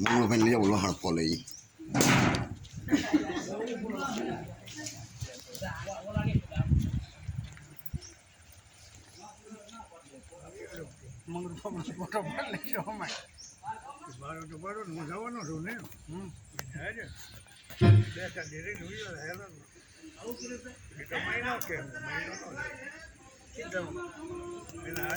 મંગળભાઈ લઈ આવું લહાણ ફોલે ઈ મોટો પણ લઈ જાઓ અમારે બારો તો બારો હું જવાનો છું ને બેસા ધીરે હેલો એ તો મહિનો કે મહિનો એના